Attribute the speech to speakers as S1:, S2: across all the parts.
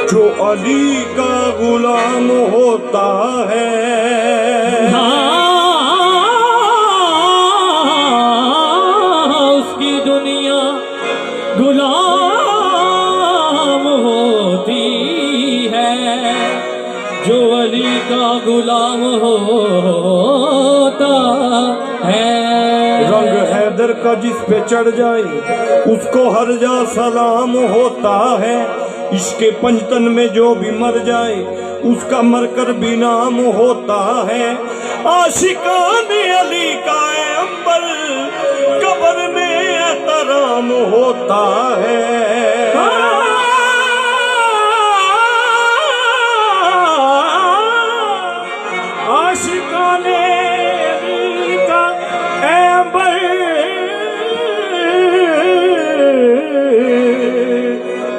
S1: जो अली का गुलाम होता है,
S2: उसकी दुनिया गुलाम होती है। जो अली का गुलाम होता है।
S1: रंग हैदर का जिस पे चढ़ जाए उसको हर जा सलाम होता है। इसके पंचतन में जो भी मर जाए उसका मरकर भी नाम होता है। आशिकाने अली का अंबर कब्र में एहतराम होता है। आशिकाने अली का अंबर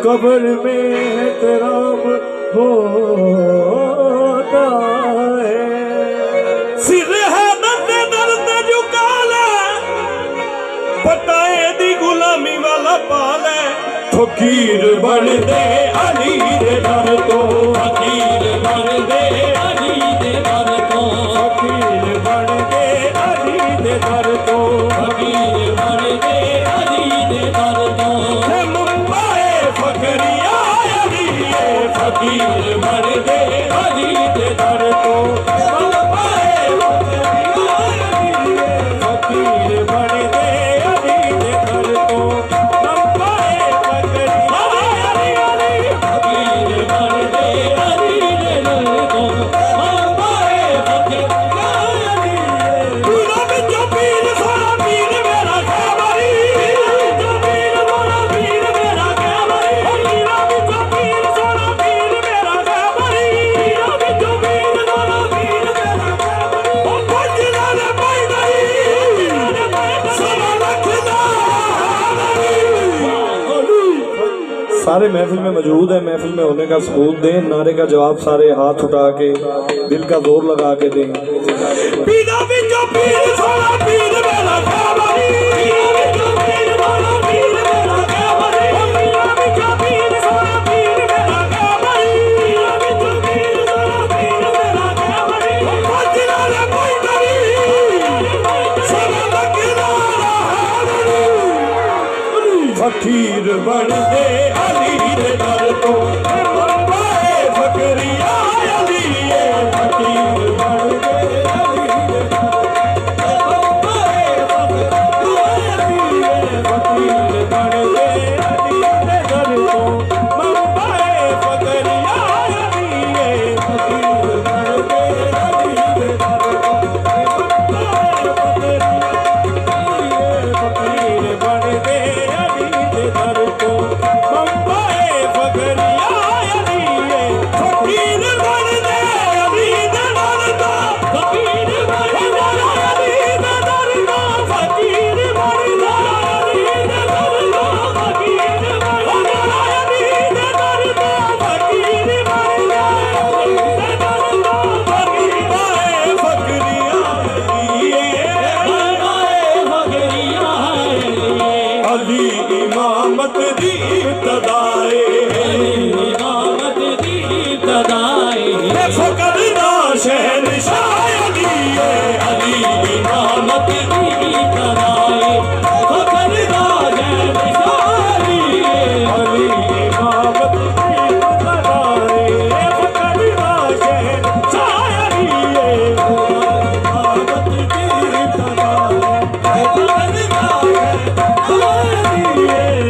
S1: कब्र में एहतराम होता है। सिर है दर्द दर्द झुका ले, पटाए दी गुलामी वाला पाले। फकीर बन दे अली दे दर तो, फकीर बन दे अली दे दर तो, फकीर बन दे अली दे दर तो, फकीर बन दे अली दे दर तो। फकीर बन दे अली दे दर तो, फकीर बन दे अली दे दर तो। फकीर बन दे अली दे दर तो। गुलाम जो पीर सोना पीर मेरा खैबरी, जो पीर सोना पीर मेरा खैबरी। गुलाम जो पीर सोना पीर मेरा खैबरी, गुलाम जो पीर सोना पीर मेरा खैबरी। ओ पंजला ने पैदरी सवा लखदा। सारे महफिल में मौजूद है, महफिल में होने का सबूत दें। नारे का जवाब सारे हाथ उठा के दिल का जोर लगा के दें। पीरा भी जो पीर सोना पीर मेरा खैबरी, पीरा भी जो पीर सोना पीर मेरा खैबरी। पीरा भी जो पीर सोना पीर मेरा खैबरी, पीरा भी जो पीर सोना पीर मेरा खैबरी। पंजला ने पैदरी सवा लखदा। फकीर बन दे अली दे दर तो, फकरिया अली फकीर बन दे अली दे दर तो। फकीर बन दे अली दे दर तो, फकरिया अली फकीर बन दे अली दे दर तो। फकीर बन दे अली दे दर तो, बम्बई फकरिया अली फकीर बन दे अली दे दर तो। फकीर बन दे अली दे दर तो, फकीर बन दे अली दे दर तो, फकीर बन दे अली दे दर तो, फकीर बन दे अली दे दर तो। फकरिया अली इमामत दी तदाए, इमामत दी तदाए। फकरदा शहनशाह अली अली इमामत दी तदाए। फकरदा शहनशाह अली अली इमामत दी तदाए। फकरदा शहनशाह अली इमामत दी तदाए।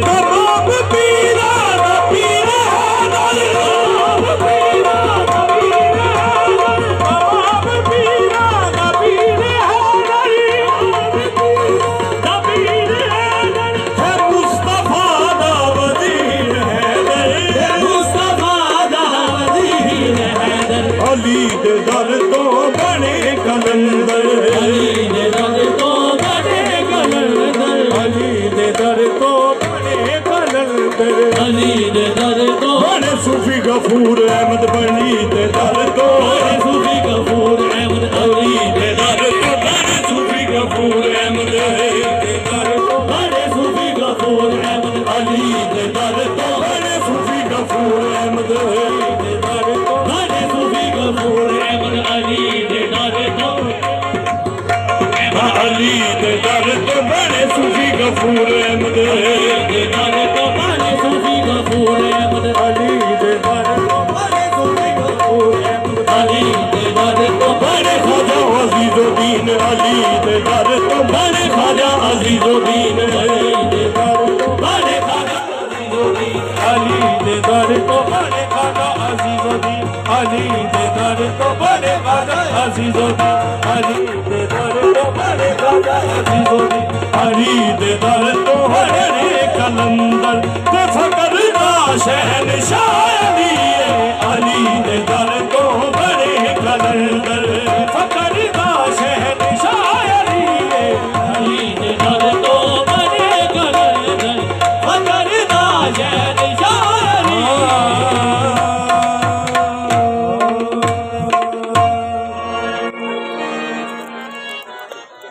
S1: तमाम पीरा दा पीर हैदर, तमाम पीरा दा पीर हैदर, तमाम पीरा दा पीर हैदर, दा पीर हैदर। है मुस्तफा दा वजीर हैदर, है मुस्तफा दा वजीर हैदर। अली दे दर तो बने कलंदर, अली दे दर तो बने कलंदर, अली दे दर तो बने कलंदर, अली दे दर तो बने सूफी गफूर अहमद बनी दे दर तो, बने सूफी गफूर अहमद अली दे दर तो, बने सूफी गफूर अहमद दे दर तो, बने सूफी गफूर अहमद अली दे दर तो, बने सूफी गफूर अहमद। अहमद
S2: ਦੇ ਦਰ ਤੋਂ ਬੜੇ ਸੂਫੀ ਗਫੂਰ ਅਹਿਮਦ
S1: अली दे दर तो बड़े सूफी गफूर अहमद
S2: ਅਲੀ ਦੇ ਦਰ ਤੋਂ ਬੜੇ
S1: ख्वाजा अजीजुद्दीन अली दे दर तो बड़े ख्वाजा अजीजुद्दीन
S2: ਅਲੀ ਦੇ
S1: दर तो
S2: ਬੜੇ ਖਾਜਾ ਅਜ਼ੀਜ਼ੁਦੀਨ
S1: अली दे दर तो बड़े ख्वाजा अजीजुद्दीन अली दे दर तो बड़े ख्वाजा अजीजुद्दीन अली दे दर तो बड़े ख्वाजा अजीजुद्दीन अली दे दर